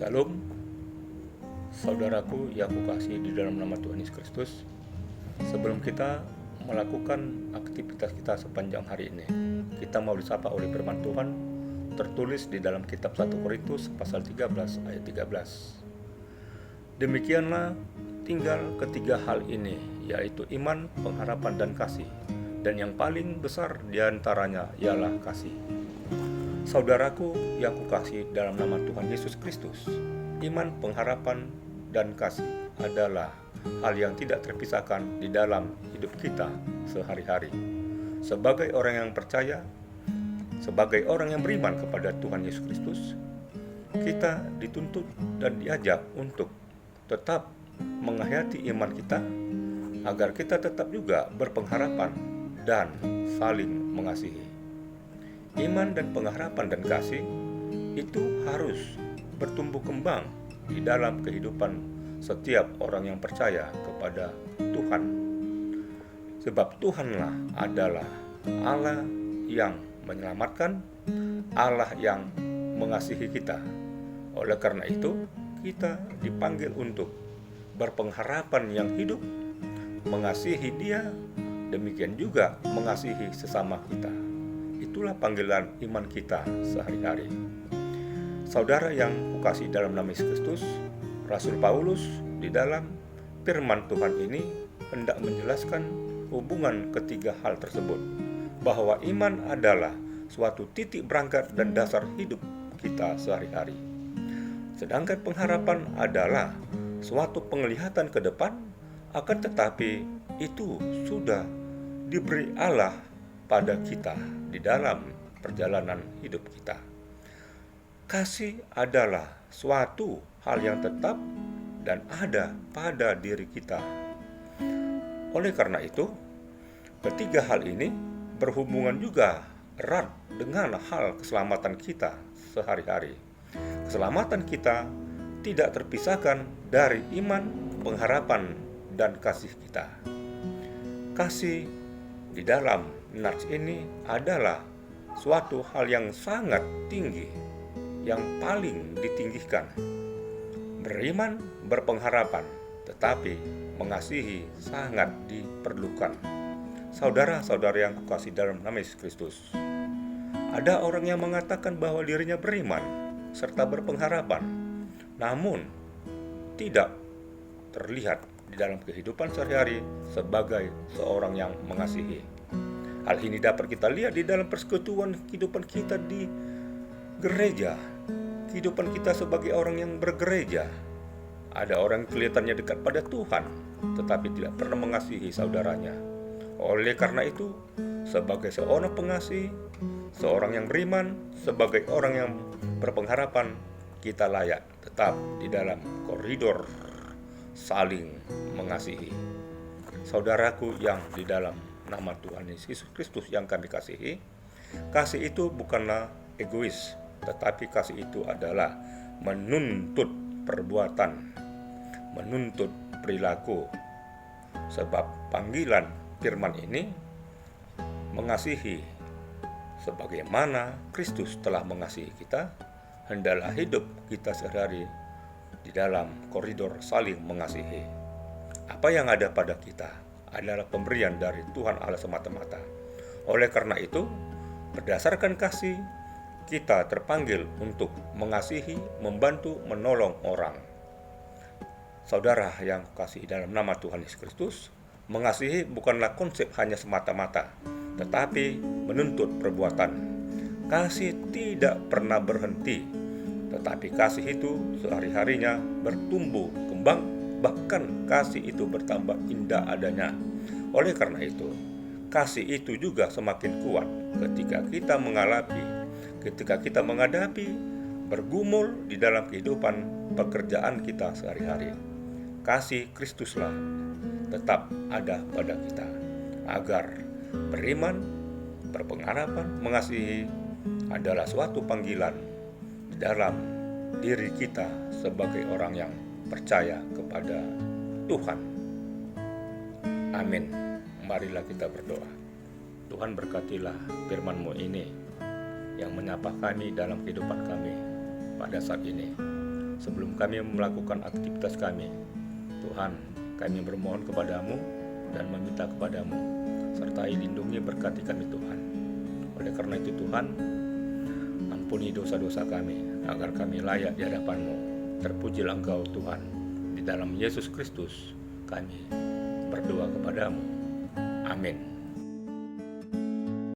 Shalom, saudaraku yang kukasihi di dalam nama Tuhan Yesus Kristus. Sebelum kita melakukan aktivitas kita sepanjang hari ini, kita mau disapa oleh firman Tuhan tertulis di dalam kitab 1 Korintus pasal 13 ayat 13. Demikianlah tinggal ketiga hal ini, yaitu iman, pengharapan, dan kasih. Dan yang paling besar diantaranya ialah kasih. Saudaraku yang kukasihi dalam nama Tuhan Yesus Kristus, iman, pengharapan, dan kasih adalah hal yang tidak terpisahkan di dalam hidup kita sehari-hari. Sebagai orang yang percaya, sebagai orang yang beriman kepada Tuhan Yesus Kristus, kita dituntut dan diajak untuk tetap menghayati iman kita, agar kita tetap juga berpengharapan dan saling mengasihi. Iman dan pengharapan dan kasih itu harus bertumbuh kembang di dalam kehidupan setiap orang yang percaya kepada Tuhan. Sebab Tuhanlah adalah Allah yang menyelamatkan, Allah yang mengasihi kita. Oleh karena itu, kita dipanggil untuk berpengharapan yang hidup, mengasihi Dia, demikian juga mengasihi sesama kita. Itulah panggilan iman kita sehari-hari. Saudara yang kukasihi dalam nama Yesus Kristus, Rasul Paulus di dalam firman Tuhan ini hendak menjelaskan hubungan ketiga hal tersebut, bahwa iman adalah suatu titik berangkat dan dasar hidup kita sehari-hari. Sedangkan pengharapan adalah suatu penglihatan ke depan, akan tetapi itu sudah diberi Allah pada kita di dalam perjalanan hidup kita. Kasih adalah suatu hal yang tetap dan ada pada diri kita. Oleh karena itu, ketiga hal ini berhubungan juga erat dengan hal keselamatan kita sehari-hari. Keselamatan kita tidak terpisahkan dari iman, pengharapan, dan kasih kita. Kasih di dalam nats ini adalah suatu hal yang sangat tinggi, yang paling ditinggikan. Beriman, berpengharapan, tetapi mengasihi sangat diperlukan. Saudara-saudara yang kukasihi dalam nama Yesus Kristus, ada orang yang mengatakan bahwa dirinya beriman serta berpengharapan, namun tidak terlihat di dalam kehidupan sehari-hari sebagai seorang yang mengasihi. Hal ini dapat kita lihat di dalam persekutuan kehidupan kita di gereja, kehidupan kita sebagai orang yang bergereja. Ada orang kelihatannya dekat pada Tuhan, tetapi tidak pernah mengasihi saudaranya. Oleh karena itu, sebagai seorang pengasih, seorang yang beriman, sebagai orang yang berpengharapan, kita layak tetap di dalam koridor saling mengasihi. Saudaraku yang di dalam nama Tuhan Yesus Kristus yang kami kasihi, kasih itu bukanlah egois, tetapi kasih itu adalah menuntut perbuatan, menuntut perilaku. Sebab panggilan firman ini mengasihi sebagaimana Kristus telah mengasihi kita, hendaklah hidup kita sehari-hari di dalam koridor saling mengasihi. Apa yang ada pada kita adalah pemberian dari Tuhan Allah semata-mata. Oleh karena itu, berdasarkan kasih, kita terpanggil untuk mengasihi, membantu, menolong orang. Saudara yang kasih dalam nama Tuhan Yesus Kristus, mengasihi bukanlah konsep hanya semata-mata, tetapi menuntut perbuatan. Kasih tidak pernah berhenti, tetapi kasih itu sehari-harinya bertumbuh kembang, bahkan kasih itu bertambah indah adanya. Oleh karena itu, kasih itu juga semakin kuat ketika kita menghadapi, bergumul di dalam kehidupan pekerjaan kita sehari-hari. Kasih Kristuslah tetap ada pada kita, agar beriman, berpengharapan, mengasihi adalah suatu panggilan di dalam diri kita sebagai orang yang percaya kepada Tuhan. Amin. Marilah kita berdoa. Tuhan, berkatilah firman-Mu ini yang menyapa kami dalam kehidupan kami pada saat ini. Sebelum kami melakukan aktivitas kami, Tuhan, kami bermohon kepadamu dan meminta kepadamu, sertai lindungi berkati kami Tuhan. Oleh karena itu Tuhan, ampuni dosa-dosa kami, agar kami layak di hadapan-Mu. Terpujilah Engkau Tuhan. Di dalam Yesus Kristus kami berdoa kepadamu. Amin.